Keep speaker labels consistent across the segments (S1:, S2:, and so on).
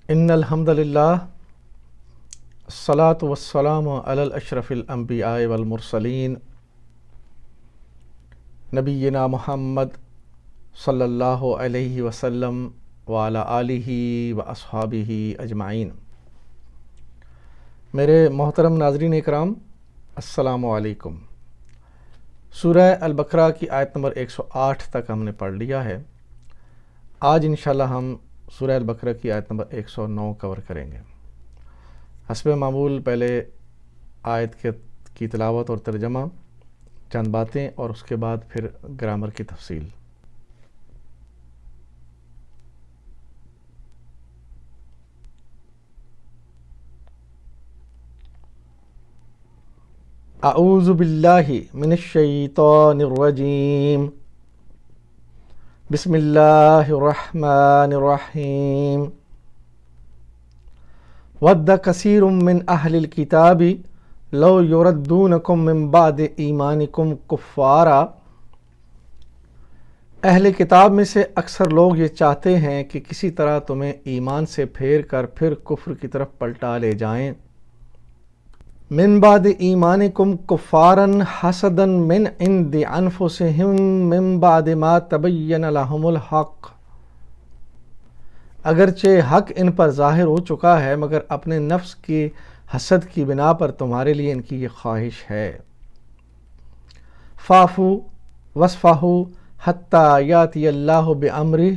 S1: ان الحمد للہ الصلاۃ والسلام علی الاشرف الانبیاء والمرسلین نبینا محمد صلی اللہ علیہ وسلم وعلی آلہ واصحابہ اجمعین۔ میرے محترم ناظرین اکرام، السلام علیکم۔ سورہ البقرہ کی آیت نمبر 108 تک ہم نے پڑھ لیا ہے۔ آج انشاءاللہ ہم سورہ البقرہ کی آیت نمبر 109 کور کریں گے۔ حسب معمول پہلے آیت کی تلاوت اور ترجمہ، چند باتیں، اور اس کے بعد پھر گرامر کی تفصیل۔ اعوذ باللہ من الشیطان الرجیم، بسم اللہ الرحمن الرحیم۔ ود کثیر من اہل الکتاب لو یردونکم من بعد ایمانکم کفارا۔ اہل کتاب میں سے اکثر لوگ یہ چاہتے ہیں کہ کسی طرح تمہیں ایمان سے پھیر کر پھر کفر کی طرف پلٹا لے جائیں۔ من بعد ایمانکم کفارا حسدا من عند انفسہم من بعد ما تبین لہم الحق۔ اگرچہ حق ان پر ظاہر ہو چکا ہے، مگر اپنے نفس کی حسد کی بنا پر تمہارے لیے ان کی یہ خواہش ہے۔ فاعفوا واصفحوا حتی یاتی اللہ بامرہ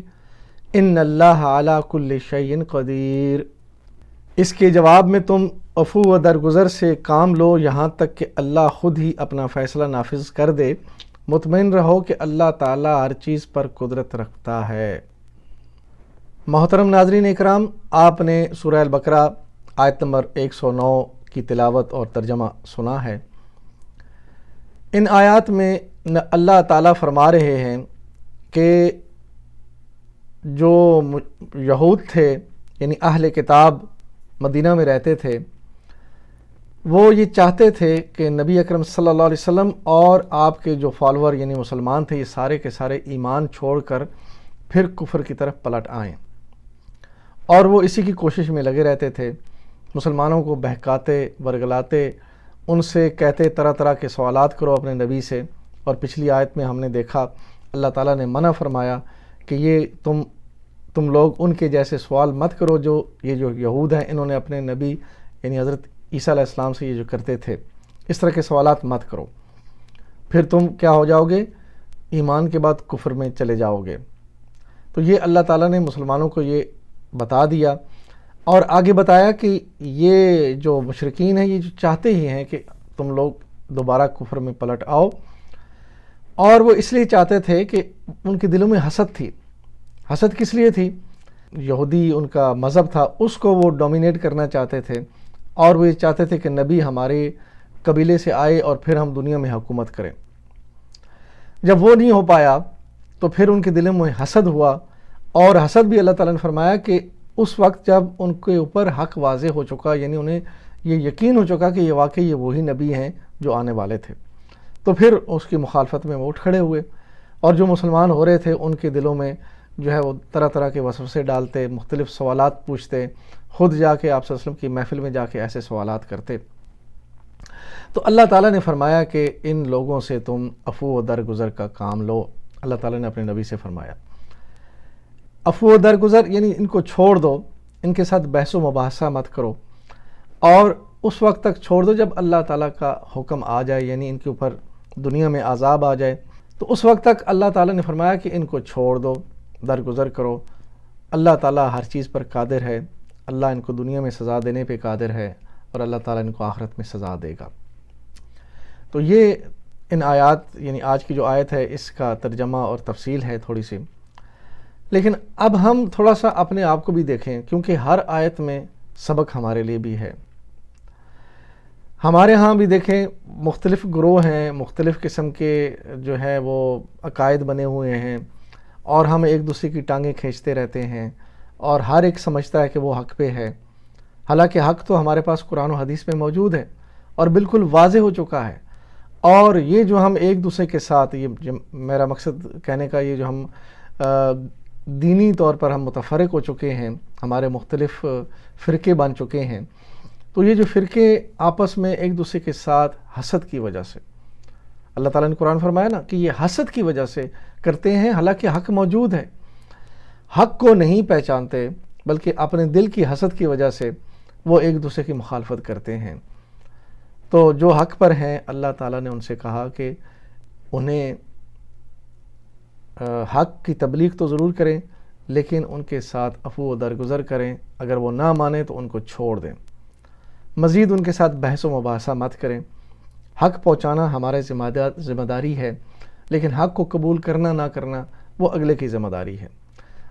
S1: ان اللہ علی کل شیء قدیر۔ اس کے جواب میں تم عفو و درگزر سے کام لو یہاں تک کہ اللہ خود ہی اپنا فیصلہ نافذ کر دے۔ مطمئن رہو کہ اللہ تعالیٰ ہر چیز پر قدرت رکھتا ہے۔ محترم ناظرین اکرام، آپ نے سورہ البقرہ آیت نمبر 109 کی تلاوت اور ترجمہ سنا ہے۔ ان آیات میں اللہ تعالیٰ فرما رہے ہیں کہ جو یہود تھے، یعنی اہل کتاب مدینہ میں رہتے تھے، وہ یہ چاہتے تھے کہ نبی اکرم صلی اللہ علیہ وسلم اور آپ کے جو فالوور یعنی مسلمان تھے، یہ سارے کے سارے ایمان چھوڑ کر پھر کفر کی طرف پلٹ آئیں، اور وہ اسی کی کوشش میں لگے رہتے تھے۔ مسلمانوں کو بہکاتے، ورگلاتے، ان سے کہتے طرح طرح کے سوالات کرو اپنے نبی سے۔ اور پچھلی آیت میں ہم نے دیکھا اللہ تعالیٰ نے منع فرمایا کہ یہ تم لوگ ان کے جیسے سوال مت کرو جو یہود ہیں، انہوں نے اپنے نبی یعنی حضرت عیسیٰ علیہ السلام سے یہ جو کرتے تھے، اس طرح کے سوالات مت کرو، پھر تم کیا ہو جاؤ گے؟ ایمان کے بعد کفر میں چلے جاؤ گے۔ تو یہ اللہ تعالیٰ نے مسلمانوں کو یہ بتا دیا، اور آگے بتایا کہ یہ جو مشرکین ہیں یہ جو چاہتے ہی ہیں کہ تم لوگ دوبارہ کفر میں پلٹ آؤ، اور وہ اس لیے چاہتے تھے کہ ان کے دلوں میں حسد تھی۔ حسد کس لیے تھی؟ یہودی ان کا مذہب تھا، اس کو وہ ڈومینیٹ کرنا چاہتے تھے، اور وہ یہ چاہتے تھے کہ نبی ہمارے قبیلے سے آئے اور پھر ہم دنیا میں حکومت کریں۔ جب وہ نہیں ہو پایا تو پھر ان کے دلوں میں حسد ہوا، اور حسد بھی اللہ تعالیٰ نے فرمایا کہ اس وقت جب ان کے اوپر حق واضح ہو چکا، یعنی انہیں یہ یقین ہو چکا کہ یہ واقعی یہ وہی نبی ہیں جو آنے والے تھے، تو پھر اس کی مخالفت میں وہ اٹھ کھڑے ہوئے، اور جو مسلمان ہو رہے تھے ان کے دلوں میں جو ہے وہ طرح طرح کے وسوسے ڈالتے، مختلف سوالات پوچھتے، خود جا کے آپ صلی اللہ علیہ وسلم کی محفل میں جا کے ایسے سوالات کرتے۔ تو اللہ تعالیٰ نے فرمایا کہ ان لوگوں سے تم عفو و درگزر کا کام لو۔ اللہ تعالیٰ نے اپنے نبی سے فرمایا عفو و درگزر یعنی ان کو چھوڑ دو، ان کے ساتھ بحث و مباحثہ مت کرو، اور اس وقت تک چھوڑ دو جب اللہ تعالیٰ کا حکم آ جائے، یعنی ان کے اوپر دنیا میں عذاب آ جائے، تو اس وقت تک اللہ تعالیٰ نے فرمایا کہ ان کو چھوڑ دو، درگزر کرو۔ اللہ تعالیٰ ہر چیز پر قادر ہے، اللہ ان کو دنیا میں سزا دینے پہ قادر ہے، اور اللہ تعالیٰ ان کو آخرت میں سزا دے گا۔ تو یہ ان آیات یعنی آج کی جو آیت ہے اس کا ترجمہ اور تفصیل ہے تھوڑی سی۔ لیکن اب ہم تھوڑا سا اپنے آپ کو بھی دیکھیں، کیونکہ ہر آیت میں سبق ہمارے لیے بھی ہے۔ ہمارے ہاں بھی دیکھیں مختلف گروہ ہیں، مختلف قسم کے جو ہے وہ عقائد بنے ہوئے ہیں، اور ہم ایک دوسرے کی ٹانگیں کھینچتے رہتے ہیں، اور ہر ایک سمجھتا ہے کہ وہ حق پہ ہے، حالانکہ حق تو ہمارے پاس قرآن و حدیث میں موجود ہے اور بالکل واضح ہو چکا ہے۔ اور یہ جو ہم ایک دوسرے کے ساتھ، یہ میرا مقصد کہنے کا، یہ جو ہم دینی طور پر ہم متفرق ہو چکے ہیں، ہمارے مختلف فرقے بن چکے ہیں، تو یہ جو فرقے آپس میں ایک دوسرے کے ساتھ حسد کی وجہ سے، اللہ تعالیٰ نے قرآن فرمایا نا کہ یہ حسد کی وجہ سے کرتے ہیں، حالانکہ حق موجود ہے، حق کو نہیں پہچانتے بلکہ اپنے دل کی حسد کی وجہ سے وہ ایک دوسرے کی مخالفت کرتے ہیں۔ تو جو حق پر ہیں اللہ تعالیٰ نے ان سے کہا کہ انہیں حق کی تبلیغ تو ضرور کریں، لیکن ان کے ساتھ عفو و درگزر کریں، اگر وہ نہ مانیں تو ان کو چھوڑ دیں، مزید ان کے ساتھ بحث و مباحثہ مت کریں۔ حق پہنچانا ہمارے ذمہ داری ہے، لیکن حق کو قبول کرنا نہ کرنا وہ اگلے کی ذمہ داری ہے۔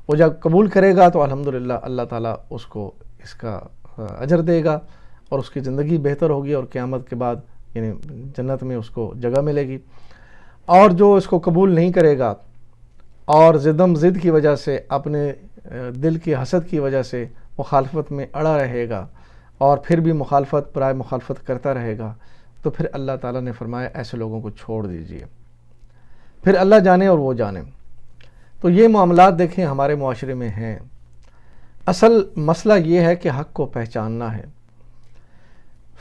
S1: وہ جب قبول کرے گا تو الحمدللہ اللہ تعالیٰ اس کو اس کا اجر دے گا اور اس کی زندگی بہتر ہوگی، اور قیامت کے بعد یعنی جنت میں اس کو جگہ ملے گی۔ اور جو اس کو قبول نہیں کرے گا اور ضد کی وجہ سے، اپنے دل کی حسد کی وجہ سے مخالفت میں اڑا رہے گا اور پھر بھی مخالفت برائے مخالفت کرتا رہے گا، تو پھر اللہ تعالیٰ نے فرمایا ایسے لوگوں کو چھوڑ دیجئے، پھر اللہ جانے اور وہ جانے۔ تو یہ معاملات دیکھیں ہمارے معاشرے میں ہیں۔ اصل مسئلہ یہ ہے کہ حق کو پہچاننا ہے۔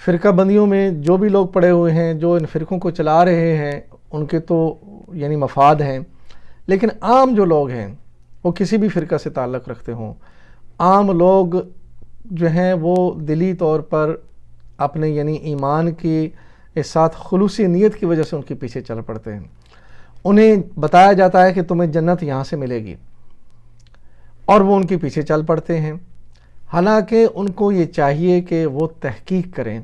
S1: فرقہ بندیوں میں جو بھی لوگ پڑے ہوئے ہیں، جو ان فرقوں کو چلا رہے ہیں، ان کے تو یعنی مفاد ہیں، لیکن عام جو لوگ ہیں وہ کسی بھی فرقہ سے تعلق رکھتے ہوں، عام لوگ جو ہیں وہ دلی طور پر اپنے یعنی ایمان کی ساتھ خلوصی نیت کی وجہ سے ان کے پیچھے چل پڑتے ہیں۔ انہیں بتایا جاتا ہے کہ تمہیں جنت یہاں سے ملے گی، اور وہ ان کے پیچھے چل پڑتے ہیں، حالانکہ ان کو یہ چاہیے کہ وہ تحقیق کریں،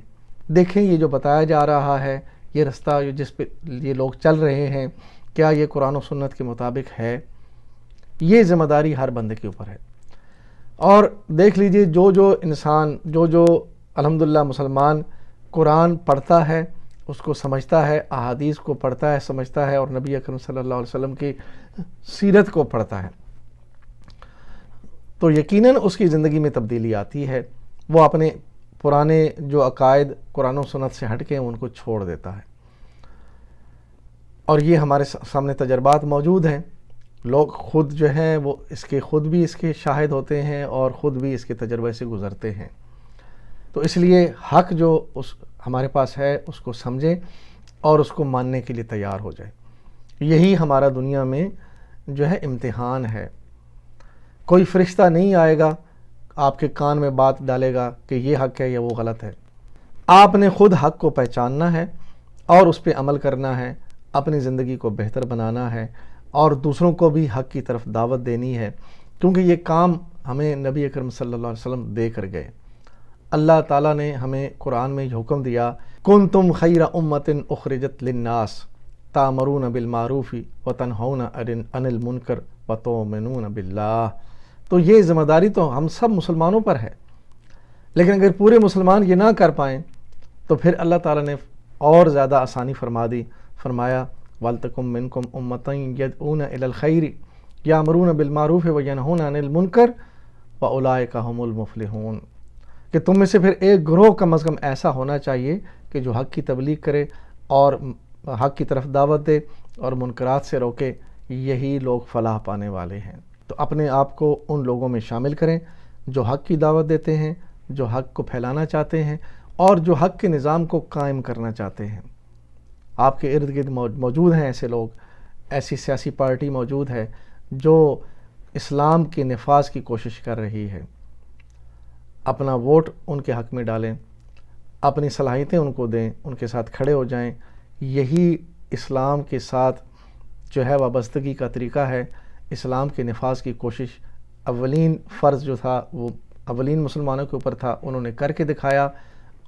S1: دیکھیں یہ جو بتایا جا رہا ہے، یہ رستہ جس پہ یہ لوگ چل رہے ہیں، کیا یہ قرآن و سنت کے مطابق ہے؟ یہ ذمہ داری ہر بندے کے اوپر ہے۔ اور دیکھ لیجئے جو انسان جو الحمدللہ مسلمان قرآن پڑھتا ہے، اس کو سمجھتا ہے، احادیث کو پڑھتا ہے سمجھتا ہے، اور نبی اکرم صلی اللہ علیہ وسلم کی سیرت کو پڑھتا ہے، تو یقیناً اس کی زندگی میں تبدیلی آتی ہے، وہ اپنے پرانے جو عقائد قرآن و سنت سے ہٹ کے ان کو چھوڑ دیتا ہے۔ اور یہ ہمارے سامنے تجربات موجود ہیں، لوگ خود جو ہیں وہ خود بھی اس کے شاہد ہوتے ہیں اور خود بھی اس کے تجربے سے گزرتے ہیں۔ تو اس لیے حق جو ہمارے پاس ہے اس کو سمجھیں اور اس کو ماننے کے لیے تیار ہو جائے۔ یہی ہمارا دنیا میں جو ہے امتحان ہے۔ کوئی فرشتہ نہیں آئے گا آپ کے کان میں بات ڈالے گا کہ یہ حق ہے یا وہ غلط ہے۔ آپ نے خود حق کو پہچاننا ہے اور اس پہ عمل کرنا ہے، اپنی زندگی کو بہتر بنانا ہے اور دوسروں کو بھی حق کی طرف دعوت دینی ہے، کیونکہ یہ کام ہمیں نبی اکرم صلی اللہ علیہ وسلم دے کر گئے۔ اللہ تعالیٰ نے ہمیں قرآن میں یہ حکم دیا، کنتم خیر امۃ اخرجت للناس تأمرون بالمعروف وتنہون عن المنکر وتؤمنون باللہ۔ تو یہ ذمہ داری تو ہم سب مسلمانوں پر ہے، لیکن اگر پورے مسلمان یہ نہ کر پائیں تو پھر اللہ تعالیٰ نے اور زیادہ آسانی فرما دی، فرمایا وَلْتَكُن مِّنكُمْ أُمَّةٌ يَدْعُونَ إِلَى الْخَيْرِ يَأْمُرُونَ بِالْمَعْرُوفِ وَيَنْهُونَ عَنِ الْمُنكَرِ وَأُولَٰئِكَ هُمُ الْمُفْلِحُونَ، کہ تم میں سے پھر ایک گروہ کم از کم ایسا ہونا چاہیے کہ جو حق کی تبلیغ کرے اور حق کی طرف دعوت دے اور منکرات سے روکے، یہی لوگ فلاح پانے والے ہیں۔ تو اپنے آپ کو ان لوگوں میں شامل کریں جو حق کی دعوت دیتے ہیں، جو حق کو پھیلانا چاہتے ہیں اور جو حق کے نظام کو قائم کرنا چاہتے ہیں۔ آپ کے ارد گرد موجود ہیں ایسے لوگ، ایسی سیاسی پارٹی موجود ہے جو اسلام کے نفاذ کی کوشش کر رہی ہے۔ اپنا ووٹ ان کے حق میں ڈالیں، اپنی صلاحیتیں ان کو دیں، ان کے ساتھ کھڑے ہو جائیں۔ یہی اسلام کے ساتھ جو ہے وابستگی کا طریقہ ہے۔ اسلام کے نفاذ کی کوشش اولین فرض جو تھا وہ اولین مسلمانوں کے اوپر تھا، انہوں نے کر کے دکھایا،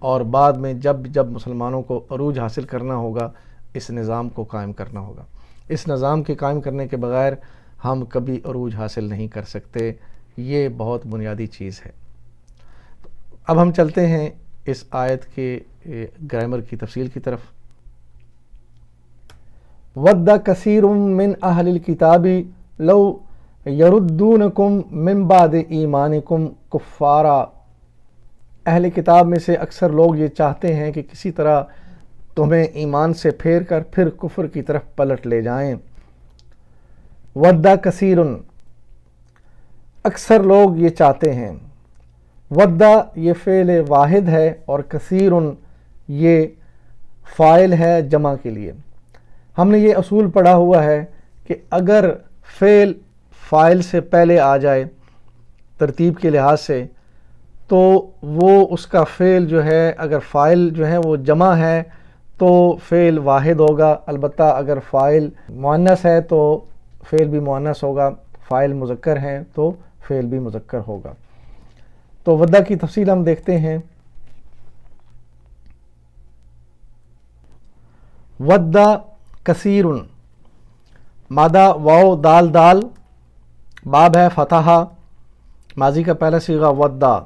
S1: اور بعد میں جب مسلمانوں کو عروج حاصل کرنا ہوگا اس نظام کو قائم کرنا ہوگا۔ اس نظام کے قائم کرنے کے بغیر ہم کبھی عروج حاصل نہیں کر سکتے، یہ بہت بنیادی چیز ہے۔ اب ہم چلتے ہیں اس آیت کے گرامر کی تفصیل کی طرف۔ وَدَّ كَثِيرٌ مِّنْ أَهْلِ الْكِتَابِ لَوْ يَرُدُّونَكُمْ مِّن بَعْدِ إِيمَانِكُمْ كُفَّارًا، اہل کتاب میں سے اکثر لوگ یہ چاہتے ہیں کہ کسی طرح تمہیں ایمان سے پھیر کر پھر کفر کی طرف پلٹ لے جائیں۔ وَدَّ كَثِيرٌ، اکثر لوگ یہ چاہتے ہیں۔ ودّا یہ فعل واحد ہے اور کثیرن یہ فاعل ہے جمع کے لیے۔ ہم نے یہ اصول پڑھا ہوا ہے کہ اگر فعل فاعل سے پہلے آ جائے ترتیب کے لحاظ سے تو وہ اس کا فعل جو ہے، اگر فاعل جو ہے وہ جمع ہے تو فعل واحد ہوگا، البتہ اگر فاعل مؤنث ہے تو فعل بھی مؤنث ہوگا، فاعل مذکر ہے تو فعل بھی مذکر ہوگا۔ تو ودّا کی تفصیل ہم دیکھتے ہیں۔ ودّا کثیرن، مادہ واو دال دال، باب ہے فتحہ، ماضی کا پہلا صیغہ ودّا،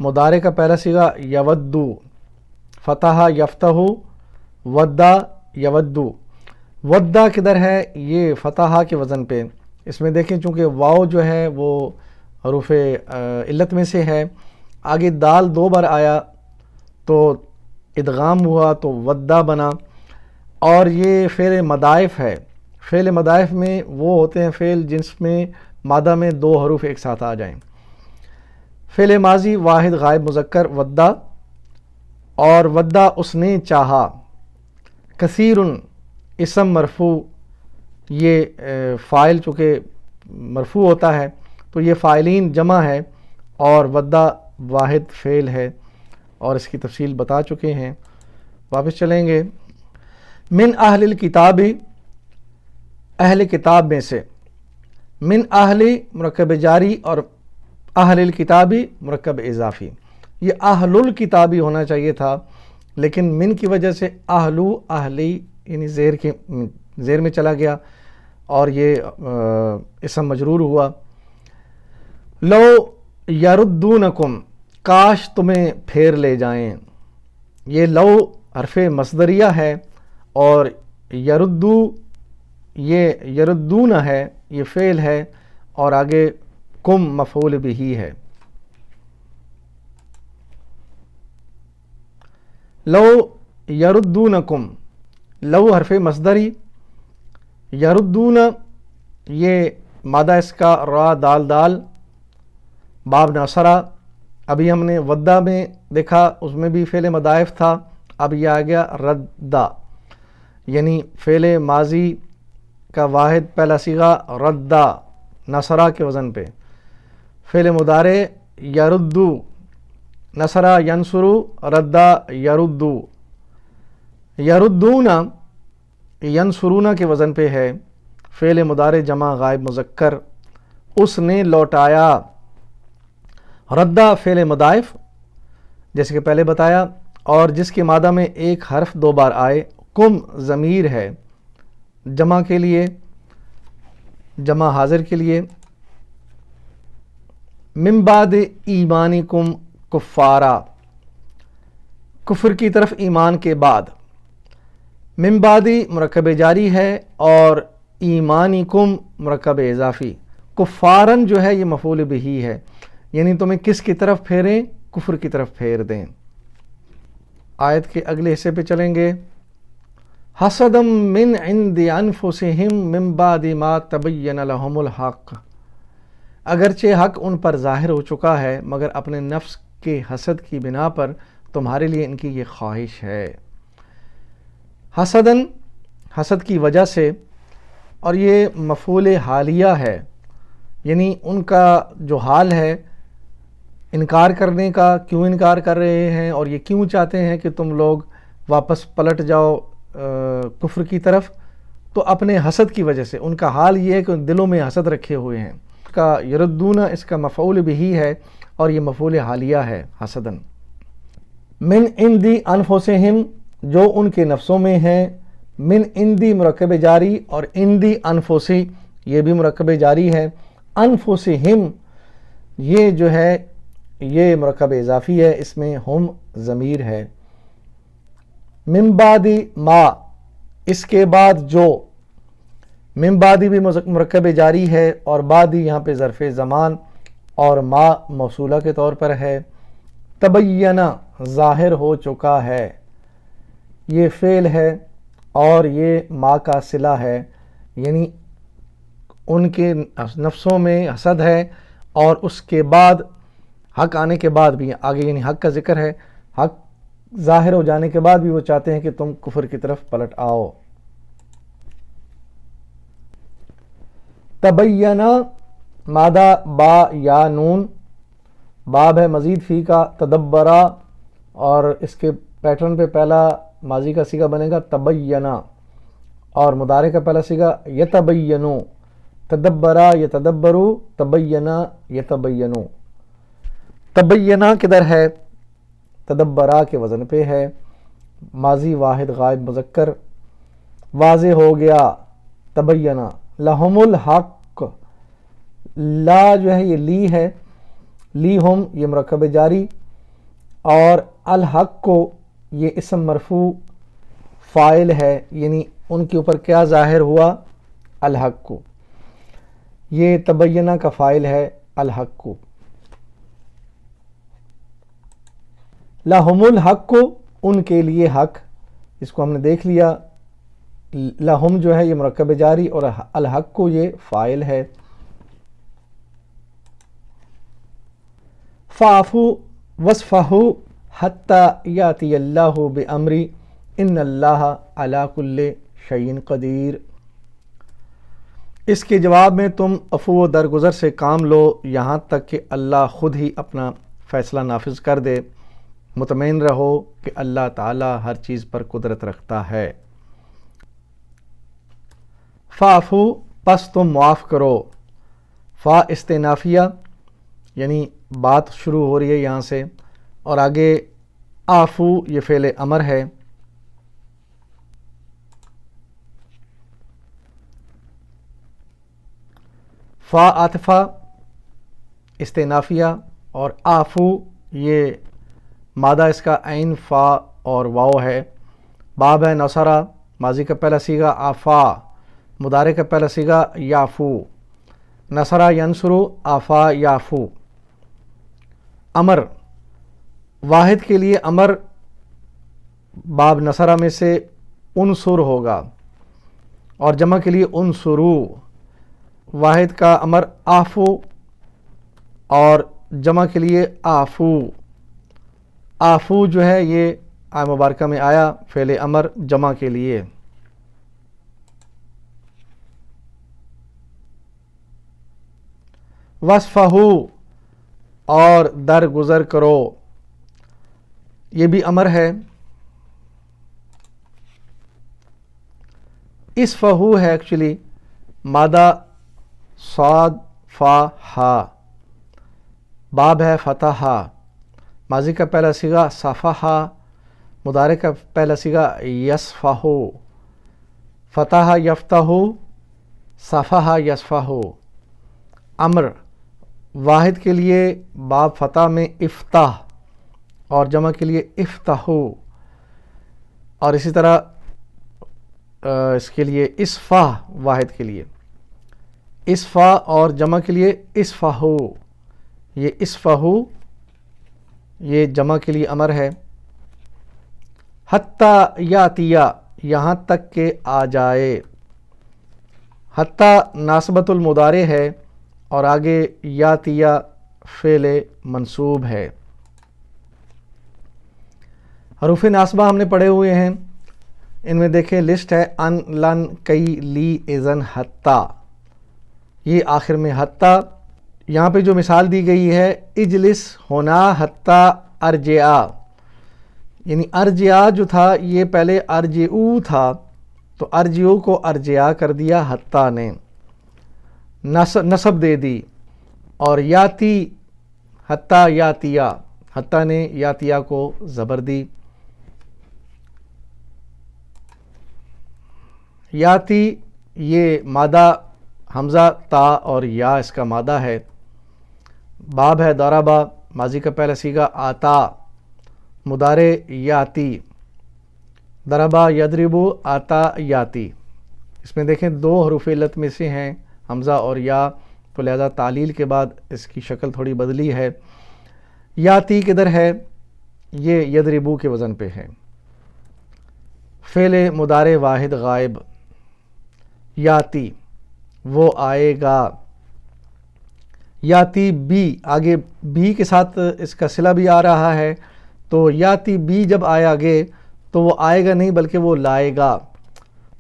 S1: مضارع کا پہلا صیغہ یودّو، فتح یفتح، ودّا یودّو۔ ودّا کدھر ہے؟ یہ فتحہ کے وزن پہ۔ اس میں دیکھیں چونکہ واو جو ہے وہ حروف علت میں سے ہے، آگے دال 2 بار آیا تو ادغام ہوا تو ودّا بنا، اور یہ فعل مضاعف ہے۔ فعل مضاعف میں وہ ہوتے ہیں فعل جس میں مادہ میں 2 حروف ایک ساتھ آ جائیں۔ فعل ماضی واحد غائب مذکر ودّا، اور ودّا اس نے چاہا۔ کثیرن اسم مرفوع، یہ فاعل چونکہ مرفوع ہوتا ہے تو یہ فاعلین جمع ہے، اور ودّا واحد فعل ہے، اور اس کی تفصیل بتا چکے ہیں۔ واپس چلیں گے۔ من اہل الکتاب، اہل کتاب میں سے، من اہل مرکب جاری اور اہل الکتاب مرکب اضافی۔ یہ اہل الکتابی ہونا چاہیے تھا، لیکن من کی وجہ سے اہلو اہلی یعنی زیر میں چلا گیا اور یہ اسم مجرور ہوا۔ لو یردونکم، کاش تمہیں پھیر لے جائیں۔ یہ لو حرف مصدریہ ہے، اور یردو یہ یردون ہے، یہ فعل ہے، اور آگے کم مفعول بھی ہے۔ لو یردونکم، لو حرف مصدری، یردون یہ مادہ اس کا را دال دال، باب ناصرہ۔ ابھی ہم نے ودّا میں دیکھا، اس میں بھی فعل مضاعف تھا، اب یہ آ گیا ردّا، یعنی فعل ماضی کا واحد پہلا صیغہ ردّا نصرہ کے وزن پہ۔ فعل مضارع یردو، نصرہ ینصرو، ردّا یردو۔ یردون ینصرون کے وزن پہ ہے، فعل مضارع جمع غائب مذکر، اس نے لوٹایا۔ ردّا فعل مضاعف جیسے کہ پہلے بتایا، اور جس کے مادہ میں ایک حرف 2 بار آئے۔ کم ضمیر ہے جمع کے لیے، جمع حاضر کے لیے۔ من بعد ایمانکم کفارا، کفر کی طرف ایمان کے بعد۔ من بعدی مرکب جاری ہے، اور ایمانکم مرکب اضافی۔ کفارن جو ہے یہ مفعول بہ ہے، یعنی تمہیں کس کی طرف پھیریں؟ کفر کی طرف پھیر دیں۔ آیت کے اگلے حصے پہ چلیں گے۔ حسدا من عند انفسہم من بعد ما تبین لہم الحق، اگرچہ حق ان پر ظاہر ہو چکا ہے مگر اپنے نفس کے حسد کی بنا پر تمہارے لیے ان کی یہ خواہش ہے۔ حسدن حسد کی وجہ سے، اور یہ مفعول حالیہ ہے، یعنی ان کا جو حال ہے انکار کرنے کا، کیوں انکار کر رہے ہیں اور یہ کیوں چاہتے ہیں کہ تم لوگ واپس پلٹ جاؤ کفر کی طرف، تو اپنے حسد کی وجہ سے۔ ان کا حال یہ ہے کہ دلوں میں حسد رکھے ہوئے ہیں۔ کا یردون اس کا مفعول بھی ہے، اور یہ مفعول حالیہ ہے حسدن۔ من عندی انفسہم، جو ان کے نفسوں میں ہے۔ من عندی مرکب جاری، اور عندی انفسی یہ بھی مرکب جاری ہے۔ انفسہم یہ جو ہے یہ مرکب اضافی ہے، اس میں ہم ضمیر ہے۔ من بعد ما، اس کے بعد جو۔ من بعدی بھی مرکب جاری ہے، اور بعدی یہاں پہ ظرف زمان، اور ما موصولہ کے طور پر ہے۔ تبینہ ظاہر ہو چکا ہے، یہ فعل ہے، اور یہ ما کا صلہ ہے، یعنی ان کے نفسوں میں حسد ہے، اور اس کے بعد حق آنے کے بعد بھی آگے یعنی حق کا ذکر ہے، حق ظاہر ہو جانے کے بعد بھی وہ چاہتے ہیں کہ تم کفر کی طرف پلٹ آؤ۔ تبینہ مادہ با یا نون، باب ہے مزید فی کا، تدبرا، اور اس کے پیٹرن پہ پہلا ماضی کا صیغہ بنے گا تبینہ، اور مضارع کا پہلا صیغہ یتبینو، تدبرا یتدبرو، تبینہ یتبینو۔ تبینہ کدھر ہے؟ تدبرا کے وزن پہ ہے، ماضی واحد غائب مذکر، واضح ہو گیا، تبینہ۔ لہم الحق، لا جو ہے یہ لی ہے، لی ہم یہ مرکب جاری، اور الحق کو یہ اسم مرفوع فاعل ہے، یعنی ان کے اوپر کیا ظاہر ہوا؟ الحق کو، یہ تبینہ کا فاعل ہے الحق کو۔ لہم الحق کو، ان کے لیے حق، اس کو ہم نے دیکھ لیا، لہم جو ہے یہ مرکب جاری اور الحق کو یہ فاعل ہے۔ فاعفو وصفحو حتی یاتی اللہ بامری ان اللہ علی کل شیء قدیر۔ اس کے جواب میں تم عفو و درگزر سے کام لو یہاں تک کہ اللہ خود ہی اپنا فیصلہ نافذ کر دے، مطمئن رہو کہ اللہ تعالی ہر چیز پر قدرت رکھتا ہے۔ فاعفو، پس تم معاف کرو، فا استئنافیہ یعنی بات شروع ہو رہی ہے یہاں سے، اور آگے آفو یہ فعل امر ہے، فا عاطفہ استئنافیہ، اور آفو یہ مادہ اس کا عین فا اور واو ہے۔ باب ہے نصرہ، ماضی کا پہلا صیغہ آفا، مضارع کا پہلا صیغہ یافو، نصرہ ینصرو، آفا یافو۔ امر، واحد کے لیے امر باب نصرہ میں سے انصر ہوگا، اور جمع کے لیے انصرو، واحد کا امر آفو اور جمع کے لیے آفو۔ آفو جو ہے یہ آیہ مبارکہ میں آیا فعل امر جمع کے لیے۔ وصفہو، اور درگزر کرو، یہ بھی امر ہے۔ اسفہو ہے ایکچولی، مادہ صاد فا ہا، باب ہے فتحہ، ماضی کا پہلا صیغہ صفحہ، مضارع کا پہلا صیغہ یصفحو، فتح یفتح، صفحہ یصفحو۔ امر، واحد کے لیے باب فتح میں افتح اور جمع کے لیے افتحو، اور اسی طرح اس کے لیے اصفح، واحد کے لیے اصفا اور جمع کے لیے اصفحو، یہ اصفحو یہ جمع کے لیے امر ہے۔ حتی یاتیہ، یہاں تک کہ آ جائے، حتی ناسبۃ المضارع ہے اور آگے یاتیہ فعل منصوب ہے۔ حروف ناصبہ ہم نے پڑھے ہوئے ہیں، ان میں دیکھیں لسٹ ہے ان، لن، کئی، لی، اذن، حتی، یہ آخر میں حتی۔ یہاں پہ جو مثال دی گئی ہے اجلس ہونا حتی ارجع، یعنی ارجع جو تھا یہ پہلے ارجعو تھا، تو ارجعو کو ارجع کر دیا حتی نے، نصب دے دی، اور یاتی حتی یاتیہ، حتی نے یاتیہ کو زبر دی۔ یاتی یہ مادہ حمزہ تا اور یا اس کا مادہ ہے۔ باب ہے ضربہ، ماضی کا پہلا صیغہ آتا، مضارع یاتی، ضربہ یضربو، آتا یاتی۔ اس میں دیکھیں دو حروف علت میں سے ہیں حمزہ اور یا، تو لہذا تعلیل کے بعد اس کی شکل تھوڑی بدلی ہے۔ یاتی کدھر ہے؟ یہ یضربو کے وزن پہ ہے، فعل مضارع واحد غائب، یاتی وہ آئے گا، یاتی بی، آگے بی کے ساتھ اس کا صلہ بھی آ رہا ہے، تو یاتی بی جب آئے آگے تو وہ آئے گا نہیں بلکہ وہ لائے گا،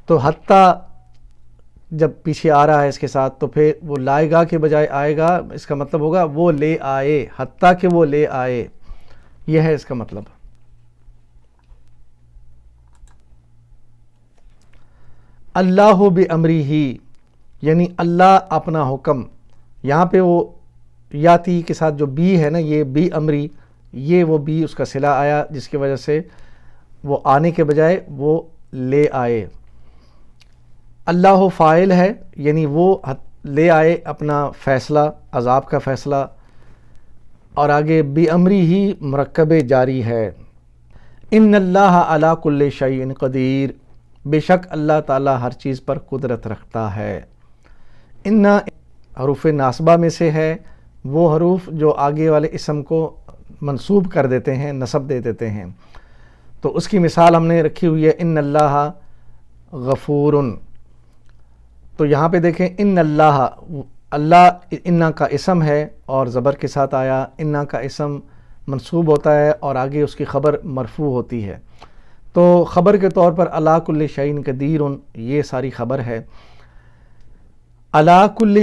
S1: تو حتیٰ جب پیچھے آ رہا ہے اس کے ساتھ تو پھر وہ لائے گا کے بجائے آئے گا، اس کا مطلب ہوگا وہ لے آئے، حتیٰ کہ وہ لے آئے، یہ ہے اس کا مطلب۔ اللہ بامری ہی، یعنی اللہ اپنا حکم، یہاں پہ وہ یاتی کے ساتھ جو بی ہے نا، یہ بی امری، یہ وہ بی اس کا صلہ آیا جس کی وجہ سے وہ آنے کے بجائے وہ لے آئے۔ اللہ فاعل ہے، یعنی وہ لے آئے اپنا فیصلہ، عذاب کا فیصلہ، اور آگے بی امری ہی مرکب جاری ہے۔ ان اللہ علی کل شیء قدیر، بے شک اللہ تعالیٰ ہر چیز پر قدرت رکھتا ہے۔ ان حروف ناصبہ میں سے ہے، وہ حروف جو آگے والے اسم کو منصوب کر دیتے ہیں، نصب دے دیتے ہیں، تو اس کی مثال ہم نے رکھی ہوئی ہے ان اللہ غفور۔ تو یہاں پہ دیکھیں ان اللہ، اللہ انا کا اسم ہے اور زبر کے ساتھ آیا، انا کا اسم منصوب ہوتا ہے اور آگے اس کی خبر مرفوع ہوتی ہے، تو خبر کے طور پر علی کل شیء قدیر، یہ ساری خبر ہے۔ علی کل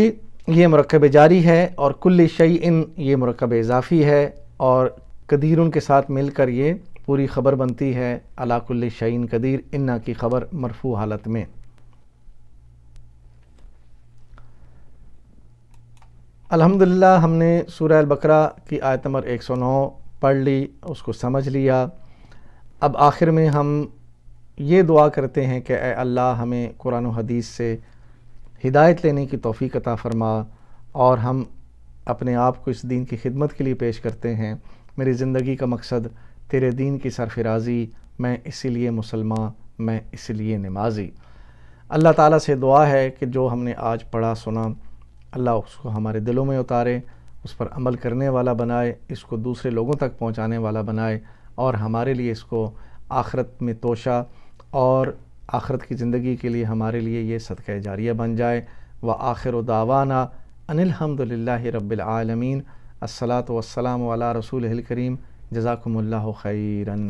S1: یہ مرکب جاری ہے اور کل شیء یہ مرکب اضافی ہے، اور قدیر کے ساتھ مل کر یہ پوری خبر بنتی ہے علی کل شیء قدیر، انا کی خبر مرفوع حالت میں۔ الحمدللہ ہم نے سورہ البقرہ کی آیت نمبر 109 پڑھ لی، اس کو سمجھ لیا۔ اب آخر میں ہم یہ دعا کرتے ہیں کہ اے اللہ ہمیں قرآن و حدیث سے ہدایت لینے کی توفیق عطا فرما، اور ہم اپنے آپ کو اس دین کی خدمت کے لیے پیش کرتے ہیں۔ میری زندگی کا مقصد تیرے دین کی سرفرازی، میں اسی لیے مسلمان، میں اسی لیے نمازی۔ اللہ تعالیٰ سے دعا ہے کہ جو ہم نے آج پڑھا سنا، اللہ اس کو ہمارے دلوں میں اتارے، اس پر عمل کرنے والا بنائے، اس کو دوسرے لوگوں تک پہنچانے والا بنائے، اور ہمارے لیے اس کو آخرت میں توشہ اور آخرت کی زندگی کے لیے ہمارے لیے یہ صدقہ جاریہ بن جائے۔ وآخر دعوانا ان الحمد للہ رب العالمین، الصلاۃ والسلام علی رسولہ الکریم، جزاکم اللہ خیراً۔